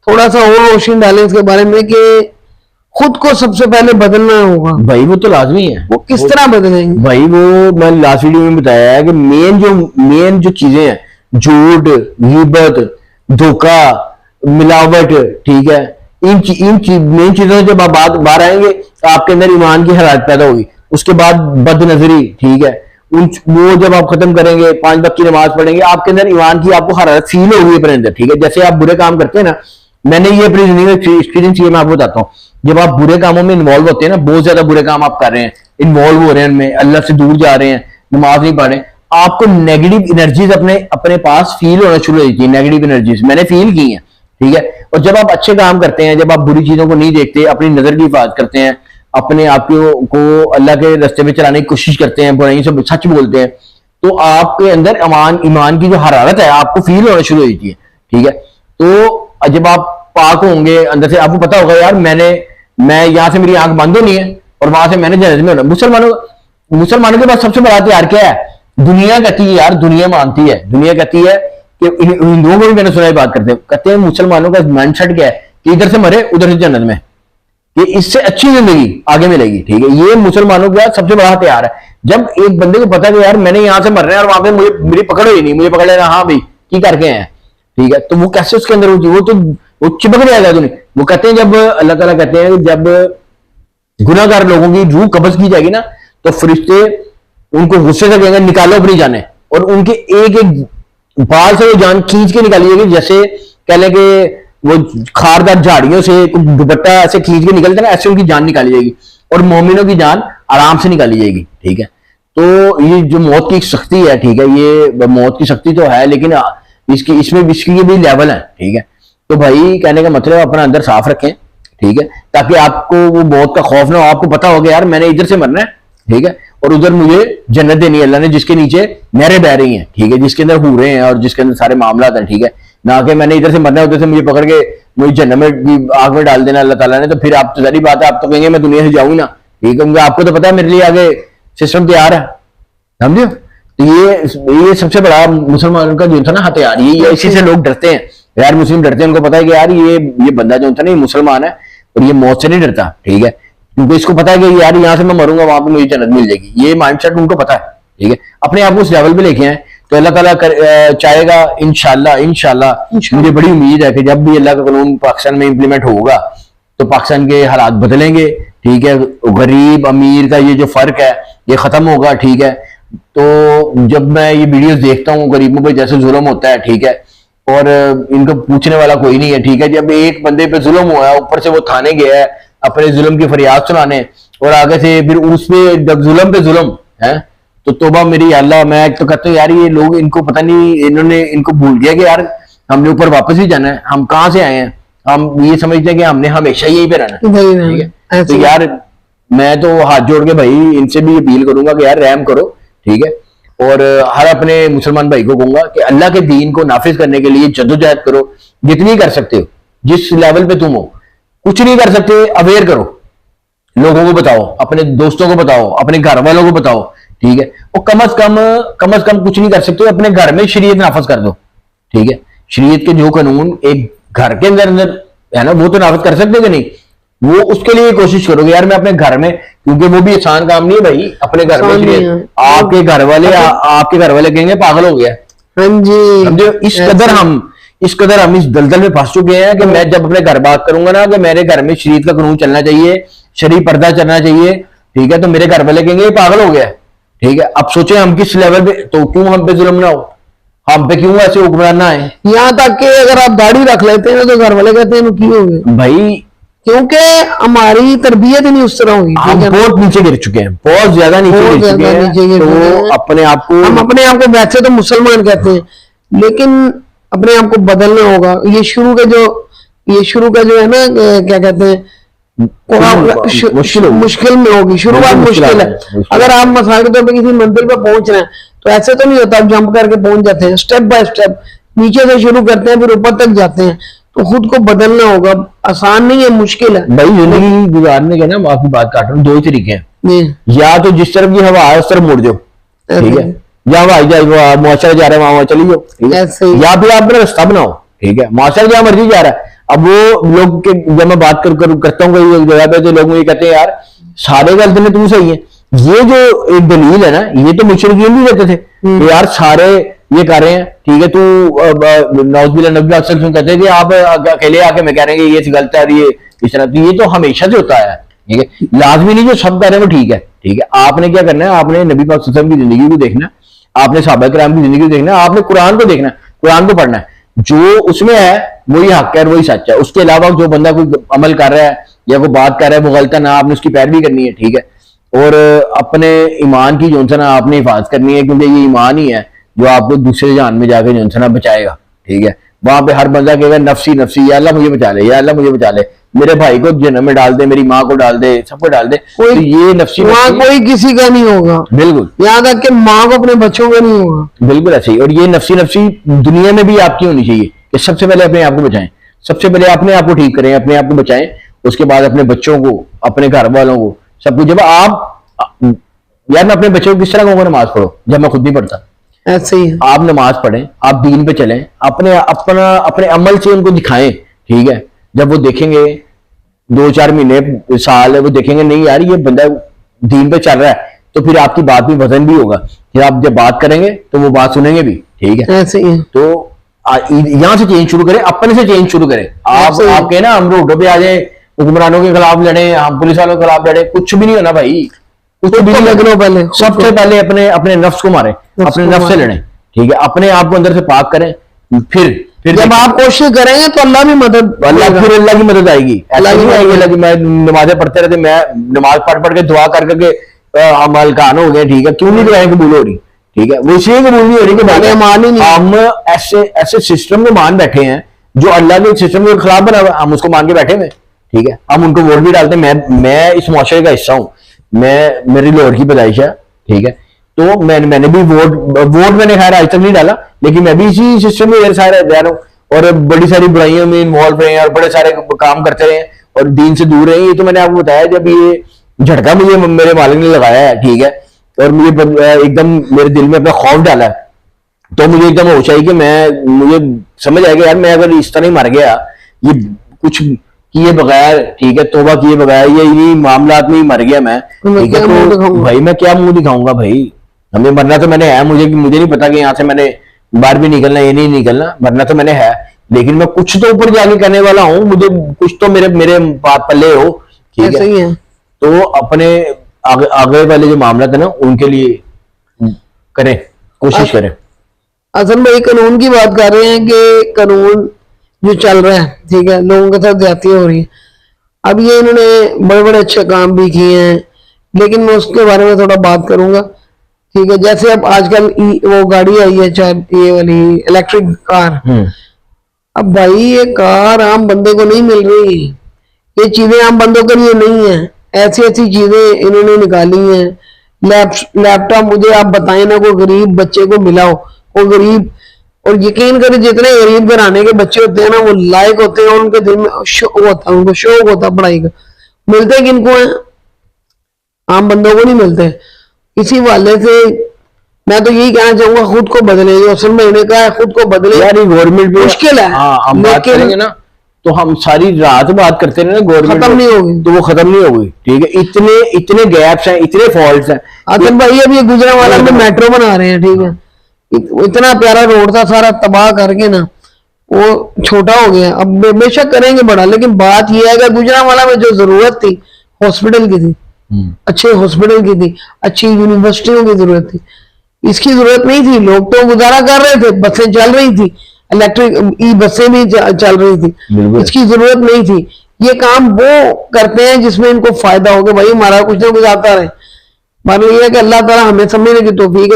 थोड़ा सा और रोशनी डालें इसके बारे में कि खुद को सबसे पहले बदलना होगा। भाई वो तो लाजमी है। वो किस तरह बदलेंगे भाई? वो मैंने लास्ट वीडियो में बताया है कि मेन जो चीजें हैं, झूठ, गीबत, धोखा, मिलावट, ठीक है, इन मेन चीजों से जब आप बाहर आएंगे तो आपके अंदर ईमान की हरारत पैदा होगी। उसके बाद बदनजरी, ठीक है, वो जब आप खत्म करेंगे, 5 वक्त की नमाज पढ़ेंगे, आपके अंदर ईमान की आपको हरारत फील होगी अपने अंदर, ठीक है। जैसे आप बुरे काम करते हैं ना, मैंने ये अपनी जिंदगी में एक्सपीरियंस किया, मैं आपको बताता हूँ। जब आप बुरे कामों में इन्वॉल्व होते हैं ना, बहुत ज्यादा बुरे काम आप कर रहे हैं, इन्वॉल्व हो रहे हैं उनमें, अल्लाह से दूर जा रहे हैं, नमाज नहीं पढ़ रहे, आपको नेगेटिव एनर्जीज अपने पास फील होना शुरू हो जाती है। नेगेटिव एनर्जीज मैंने फील की हैं, ठीक है। और जब आप अच्छे काम करते हैं, जब आप बुरी चीजों को नहीं देखते, अपनी नजर की हिफाजत करते हैं, अपने आप को अल्लाह के रास्ते में चलाने की कोशिश करते हैं, बुराई से सच बोलते हैं, तो आपके अंदर ईमान की जो हरारत है आपको फील होना शुरू हो जाती है, ठीक है। तो जब आप पाक होंगे अंदर से, आपको पता होगा यार मैं यहां से मेरी आंख बंद होनी है और वहां से मैंने जन्नत में होना। मुसलमानों के पास सबसे बड़ा हथियार क्या है? दुनिया कहती है यार, दुनिया मानती है, दुनिया कहती है कि हिंदुओं को भी मैंने सुना बात कहते हैं मुसलमानों का माइंडसेट क्या है कि इधर से मरे उधर से जन्नत में, ये इससे अच्छी जिंदगी आगे मिलेगी, ठीक है। ये मुसलमानों का सबसे बड़ा हथियार है। जब एक बंदे को पता है कि यार मैंने यहां से मरना है और वहां पे मेरी पकड़ हुई नहीं, मुझे पकड़ लेना, हाँ भाई की करके हैं, ठीक है, तो वो कैसे उसके अंदर होती है? वो चिपक जाएगा दुनिया। वो कहते हैं, जब अल्लाह ताला कहते हैं जब गुनाहगार लोगों की रूह कब्ज की जाएगी ना, तो फरिश्ते उनको गुस्से से कहेंगे निकालो अपनी जाने, और उनके एक एक बाल से वो जान खींच के निकाली जाएगी। जैसे कह लें कि वो खारदार झाड़ियों से दुपट्टा ऐसे खींच के निकलते ना, ऐसे उनकी जान निकाली जाएगी, और मोमिनों की जान आराम से निकाली जाएगी, ठीक है। तो ये जो मौत की शक्ति है, ठीक है, ये मौत की शक्ति तो है, लेकिन इसकी भी लेवल है, ठीक है। तो भाई कहने का मतलब अपना अंदर साफ रखें, ठीक है, ताकि आपको वो मौत का खौफ ना हो। आपको पता होगा यार मैंने इधर से मरना है, ठीक है, और उधर मुझे जन्नत देनी है अल्लाह ने, जिसके नीचे नहरें बह रही हैं, ठीक है, जिसके अंदर हूरें हैं और जिसके अंदर सारे मामला हैं, ठीक है। ना कि मैंने इधर से मरना है, उधर से मुझे पकड़ के मुझे जन्नत में आग में डाल देना अल्लाह ताला ने, तो फिर आप तो सारी बात है, आप तो कहेंगे मैं दुनिया से जाऊंगी ना, ठीक है, आपको तो पता है मेरे लिए आगे सिस्टम तैयार है, समझो। तो ये सबसे बड़ा मुसलमानों का जो था ना हथियार, ये इसी से लोग डरते हैं यार, मुस्लिम डरते हैं, उनको पता है कि यार ये बंदा जो था ना, ये मुसलमान है और ये मौत से नहीं डरता, ठीक है, क्योंकि इसको पता है कि यार यहाँ से मैं मरूंगा वहां पे मुझे जन्नत मिल जाएगी, ये माइंडसेट उनको पता है, ठीक है। अपने आप को उस लेवल पे लेके आए तो अल्लाह ताला चाहेगा इंशाल्लाह मुझे बड़ी उम्मीद है कि जब भी अल्लाह का कानून पाकिस्तान में इंप्लीमेंट होगा तो पाकिस्तान के हालात बदलेंगे, ठीक है, गरीब अमीर का ये जो फर्क है ये खत्म होगा, ठीक है। तो जब मैं ये वीडियोस देखता हूँ गरीबों पर जैसे जुल्म होता है, ठीक है, और इनको पूछने वाला कोई नहीं है, ठीक है, जब एक बंदे पे जुल्म हुआ है, ऊपर से वो थाने गया है अपने जुल्म की फरियाद सुनाने, और आगे से फिर उस पे जब जुल्म पे जुल्म है, तो तोबा मेरी अल्लाह। मैं तो कहता हूँ यार ये लोग, इनको पता नहीं, इनको भूल गया कि यार हमने ऊपर वापस ही जाना है, हम कहाँ से आए हैं, हम ये समझते हैं कि हमने हमेशा यहीं पे रहना है, ठीक है। तो यार मैं तो हाथ जोड़ के भाई इनसे भी अपील करूंगा कि यार रहम करो, ठीक है, और हर अपने मुसलमान भाई को कहूंगा कि अल्लाह के दीन को नाफिज करने के लिए जद्दोजहद करो, जितनी कर सकते हो, जिस लेवल पे तुम हो। कुछ नहीं कर सकते, अवेयर करो, लोगों को बताओ, अपने दोस्तों को बताओ, अपने घर वालों को बताओ, ठीक है, और कम अज कम कुछ नहीं कर सकते, अपने घर में शरीयत नाफिज कर दो, ठीक है। शरीयत के जो कानून एक घर के अंदर है ना, वो तो नाफिज कर सकते कि नहीं, वो उसके लिए कोशिश करोगे यार मैं अपने घर में, क्योंकि वो भी आसान काम नहीं है भाई, अपने घर में आपके घर वाले कहेंगे पागल हो गया, हाँ जी, समझो। इस कदर हम इस दलदल में फंस चुके हैं कि मैं जब अपने घर बात करूंगा ना कि मेरे घर में शरीयत का कानून चलना चाहिए, शरीय पर्दा चलना चाहिए, ठीक है, तो मेरे घर वाले कहेंगे पागल हो गया, ठीक है। अब सोचे हम किस लेवल पे, तो क्यों हम पे जुल्म ना हो, हम पे क्यों ऐसे हुक्मरान ना है। यहाँ तक कि अगर आप दाढ़ी रख लेते हैं तो घर वाले कहते हैं क्यों हो गए भाई, क्योंकि हमारी तरबियत ही नहीं उस तरह हुई, हम बहुत नीचे गिर चुके हैं, बहुत ज्यादा नीचे गिर चुके हैं। तो अपने आप को, हम अपने आप को वैसे तो मुसलमान कहते हैं, लेकिन अपने आप को बदलना होगा। ये शुरू का जो है ना, क्या कहते हैं, मुश्किल में होगी, शुरुआत मुश्किल है। अगर आप मसाल के तौर पर किसी मंजिल पर पहुंच रहे हैं तो ऐसे तो नहीं होता आप जंप करके पहुंच जाते हैं, स्टेप बाय स्टेप नीचे से शुरू करते हैं फिर ऊपर तक जाते हैं। तो खुद को बदलना होगा, आसान नहीं है, मुश्किल है भाई। जिंदगी गुजारने के ना, मैं आपकी बात काट रहा हूँ, दो ही तरीके हैं, या तो जिस तरफ की हवा है उस तरफ मुड़ जाओ, ठीक है, या हवाई जहाज मुआशरा जा रहा है वहां चली जाओ, या फिर आप अपना रास्ता बनाओ, ठीक है, मास्टर जहां मर्जी जा रहा है। अब वो लोग के जब मैं बात करता हूँ कोई एक जगह पे, तो लोग मुझे कहते हैं यार सारे गलत ने तू सही है। ये जो एक दलील है ना, ये तो मुशरिकीन भी कहते थे कि यार सारे ये कर रहे हैं, ठीक है, तू नौजुबिल्लाह नबी अक्सर कहते हैं कि आप अकेले आके मैं कह रहे हैं कि ये गलत है और ये इस तरह, तो ये तो हमेशा से होता है, ठीक है, लाजमी नहीं जो सब कह रहे हैं वो ठीक है, ठीक है। आपने क्या करना है, आपने नबी पाक सल्लल्लाहु अलैहि वसल्लम की जिंदगी को देखना, आपने सहाबा किराम की जिंदगी को देखना, आपने कुरान को देखना, कुरान को पढ़ना है, जो उसमें है वही हक है और वही सच है। उसके अलावा जो बंदा कोई अमल कर रहा है या कोई बात कर रहा है वो गलत है ना, आपने उसकी पैरवी करनी है, ठीक है। और अपने ईमान की जो ना आपने हिफाजत करनी है, क्योंकि ये ईमान ही है जो आपको दूसरे जहान में जाके जो ना बचाएगा, ठीक है। वहां पे हर बंदा कहेगा नफसी नफसी, या अल्लाह मुझे बचा ले, या अल्लाह मुझे बचा ले, मेरे भाई को जन्नत में डाल दे, मेरी माँ को डाल दे, सबको डाल दे। तो ये नफसी वहां कोई किसी का नहीं होगा, बिल्कुल, यहाँ तक कि माँ को अपने बच्चों का नहीं होगा, बिल्कुल ऐसे ही। और ये नफसी नफसी दुनिया में भी आपकी होनी चाहिए कि सबसे पहले अपने आप को बचाएं, सबसे पहले अपने आप को ठीक करें, अपने आप को बचाएं, उसके बाद अपने बच्चों को, अपने घर वालों को, सब कुछ। जब आप यार मैं अपने बच्चों को किस तरह कहूंगा नमाज पढ़ो जब मैं खुद नहीं पढ़ता? ऐसे ही है। आप नमाज पढ़ें, आप दीन पे चलें, अपने अमल से उनको दिखाएं, ठीक है। जब वो देखेंगे 2-4 महीने साल है, वो देखेंगे नहीं यार ये बंदा दीन पे चल रहा है, तो फिर आपकी बात में वजन भी होगा, फिर आप जब बात करेंगे तो वो बात सुनेंगे भी, ठीक है। ऐसे ही है। तो यहां से चेंज शुरू करें, अपने से चेंज शुरू करें। आप कहे ना हम रोडों पे आ जाए, हुक्मरानों के खिलाफ लड़े, हम पुलिस वालों के खिलाफ लड़े, कुछ भी नहीं होना भाई, कुछ भी नहीं लगना। पहले सबसे पहले अपने नफ्स को मारें, अपने नफ्स से लड़ें, ठीक है। अपने आप को अंदर से पाक करें, फिर जब आप कोशिश करेंगे तो अल्लाह भी मदद, फिर अल्लाह की मदद आएगी। ऐसा नहीं आएगी अल्लाह की, मैं नमाजें पढ़ते रहते, मैं नमाज पढ़ के दुआ कर करके हम हल्कान हो गए, ठीक है, क्यों नहीं दुआएं कबूल हो रही, ठीक है। वो इसलिए कबूल नहीं हो रही कि हम ऐसे सिस्टम में मान बैठे हैं जो अल्लाह के सिस्टम के खिलाफ बना, हम उसको मान के बैठे हुए, ठीक है। हम उनको वोट भी डालते हैं, मैं इस मुआशरे का हिस्सा हूं, मेरी लाहौर की पैदाइश है, ठीक है। तो मैंने भी वोट मैंने खैर आज तक नहीं डाला, लेकिन मैं भी इसी सिस्टम में रह रहा हूँ और बड़ी सारी बुराइयों में इन्वॉल्व रहे हैं और बड़े सारे काम करते रहे और दीन से दूर रहे। ये तो मैंने आपको बताया, जब ये झटका मुझे मेरे मालिक ने लगाया है, ठीक है, और मुझे एकदम मेरे दिल में अपना खौफ डाला है, तो मुझे एकदम होश आई कि मुझे समझ आएगा यार मैं अगर इस तरह ही मर गया, ये कुछ किए बगैर, ठीक है, तौबा किए बगैर ये मामलात में ही मर गया मैं, ठीक है, तो भाई मैं क्या मुंह दिखाऊंगा भाई। हमें मरना तो मैंने है, मुझे नहीं पता कि यहाँ से मैंने बाहर भी निकलना, ये नहीं निकलना, मरना तो मैंने है, लेकिन मैं कुछ तो ऊपर जाके करने वाला हूँ, मुझे कुछ तो मेरे पल्ले हो, ठीक है। तो अपने आगे वाले जो मामला था ना उनके लिए करें, कोशिश करें। असल में कानून की बात कर रहे हैं कि कानून जो चल रहा है, ठीक है, लोगों के साथ ज्यादतियां हो रही है। अब ये इन्होंने बड़े बड़े अच्छे काम भी किए हैं, लेकिन मैं उसके बारे में थोड़ा बात करूंगा, ठीक है। जैसे अब आजकल वो गाड़ी आई है, ये वाली इलेक्ट्रिक कार, अब भाई ये कार आम बंदे को नहीं मिल रही, ये चीजें आम बंदों के लिए नहीं है, ऐसी ऐसी चीजें इन्होंने निकाली हैं। लैपटॉप मुझे आप बताएं ना, कोई गरीब बच्चे को मिला हो, वो गरीब, और यकीन करें जितने गरीब घराने के बच्चे होते हैं ना वो लायक होते हैं, उनके दिल में शौक होता है, उनको शौक होता है पढ़ाई का, मिलते किनको है? आम बंदों को नहीं मिलते। इसी वाले से मैं तो यही कहना चाहूंगा खुद को बदले, जो असल में इन्होंने कहा है खुद को बदले। यार गवर्नमेंट मुश्किल है, हम बात करेंगे ना तो हम सारी रात बात करते रहे ना, गवर्नमेंट खत्म नहीं होगी, तो वो खत्म नहीं होगी, ठीक है। इतने गैप्स हैं, इतने फॉल्ट्स हैं। आतन भाई अब ये गुजरांवाला में मेट्रो बना रहे हैं, ठीक है, इतना प्यारा रोड था, सारा तबाह करके ना वो छोटा हो गया। अब बेशक करेंगे बड़ा, लेकिन बात यह है कि गुजरांवाला में जो जरूरत थी हॉस्पिटल की थी, अच्छे हॉस्पिटल की थी, अच्छी यूनिवर्सिटियों की जरूरत थी, इसकी जरूरत नहीं थी। लोग तो गुजारा कर रहे थे, बसें चल रही थी, इलेक्ट्रिक ई बसें भी चल रही थी, इसकी जरूरत नहीं थी। ये काम वो करते हैं जिसमें इनको फायदा हो, भाई हमारा कुछ ना कुछ आता रहे। मानो ये है कि अल्लाह ताला हमें समझने की तौफीक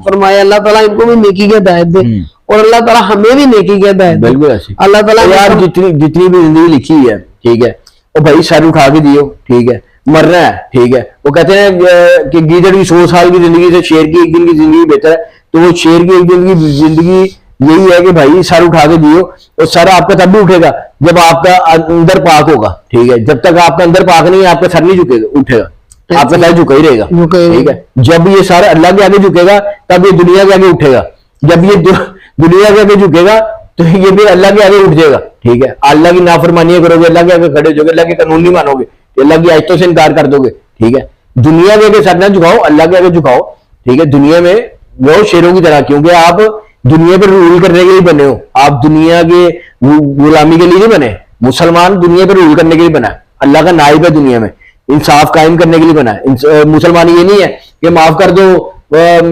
फरमाए, अल्लाह ताला इनको भी नेकी की हिदायत दे और अल्लाह ताला हमें भी नेकी की हिदायत दे। बिल्कुल ऐसी अल्लाह ताला यार जितनी भी जिंदगी लिखी है, ठीक है, वो भाई सर उठा के दियो, ठीक है, मरना है, ठीक है। वो कहते हैं कि गीदड़ की 100 साल की जिंदगी से शेर की एक दिन की जिंदगी बेहतर है, तो वो शेर की एक दिन की जिंदगी यही है कि भाई सर उठा के दियो, और सर आपका तब भी उठेगा जब आपका अंदर पाक होगा, ठीक है। जब तक आपका अंदर पाक नहीं है आपका सर नहीं झुकेगा, उठेगा, आपका सर झुका ही रहेगा, ठीक है। जब ये सर अल्लाह के आगे झुकेगा तब ये दुनिया के आगे उठेगा, जब ये दुनिया के आगे झुकेगा तो ये भी अल्लाह के आगे उठ जाएगा, ठीक है। अल्लाह की नाफरमानी करोगे, अल्लाह के आगे खड़े हो जाओगे, अल्लाह के कानून नहीं मानोगे, अल्लाह की आयतों से इनकार कर दोगे, ठीक है। दुनिया के आगे सर ना झुकाओ, अल्लाह के आगे झुकाओ, ठीक है। दुनिया में वो शेरों की तरह, क्योंकि आप दुनिया पर रूल करने के लिए बने हो, आप दुनिया के गुलामी के लिए नहीं बने। मुसलमान दुनिया पर रूल करने के लिए बना है, अल्लाह का नाइब है दुनिया में, इंसाफ कायम करने के लिए बना है। मुसलमान ये नहीं है कि माफ कर दो,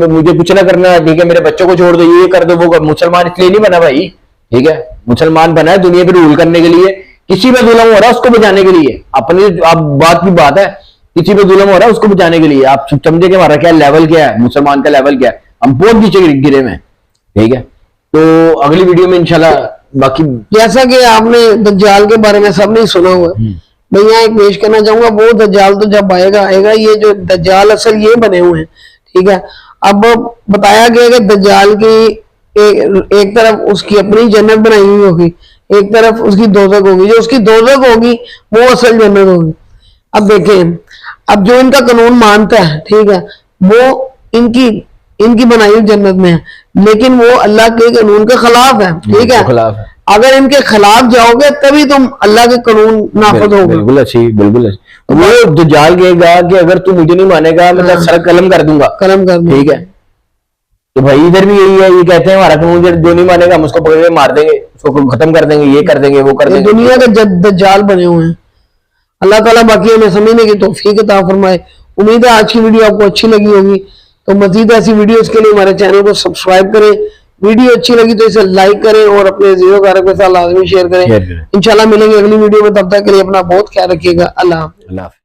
मुझे कुछ ना करना, ठीक है, मेरे बच्चों को छोड़ दो, ये कर दो, वो कर। मुसलमान इसलिए नहीं बना भाई, ठीक है। मुसलमान बना है दुनिया पर रूल करने के लिए, किसी पे जुल्म हो रहा है उसको बचाने के लिए। अपनी आप बात की बात है, किसी पे जुल्म हो रहा है उसको बचाने के लिए। आप समझे कि हमारा क्या लेवल क्या है, मुसलमान का लेवल क्या है, हम बहुत नीचे गिरे में, ठीक है। तो अगली वीडियो में इंशाल्लाह बाकी, जैसा कि आपने दज्जाल के बारे में सबने सुना हुआ है, मैं यहाँ एक पेश करना चाहूंगा। वो दज्जाल तो जब आएगा आएगा, ये जो दज्जाल असल ये बने हुए हैं, ठीक है। अब बताया गया कि दज्जाल की एक तरफ उसकी अपनी जन्नत बनाई हुई होगी, एक तरफ उसकी दोजख होगी। जो उसकी दोजख होगी वो असल जन्नत होगी। अब देखें, अब जो इनका कानून मानता है, ठीक है, वो इनकी बनाई हुई जन्नत में है, लेकिन वो अल्लाह के कानून के खिलाफ है, ठीक है। खिलाफ है। अगर इनके खिलाफ जाओगे तभी तुम अल्लाह के कानून नाफिज होगे। बिल्कुल अच्छी, बिल्कुल अच्छी। वो दज्जाल कहेगा कि अगर तू मुझे नहीं मानेगा मैं तेरा सर कलम कर दूंगा, कलम कर दूंगा, ठीक है। तो भाई इधर भी यही है, ये कहते हैं हमारा कानून जो नहीं मानेगा हम उसको पकड़ के मार देंगे, उसको खत्म कर देंगे, ये कर देंगे, वो कर देंगे। दुनिया के दज्जाल बने हुए हैं। अल्लाह ताला बाकी हमें समझने की तौफीक अता फरमाए। उम्मीद है आज की वीडियो आपको अच्छी लगी होगी। तो मजीद ऐसी वीडियोस के लिए हमारे चैनल को सब्सक्राइब करें। वीडियो अच्छी लगी तो इसे लाइक करें और अपने जीरो कारक के साथ लाजमी शेयर करें। इंशाल्लाह मिलेंगे अगली वीडियो में, तब तक के लिए अपना बहुत ख्याल रखिएगा। अल्लाह हाफ़िज़।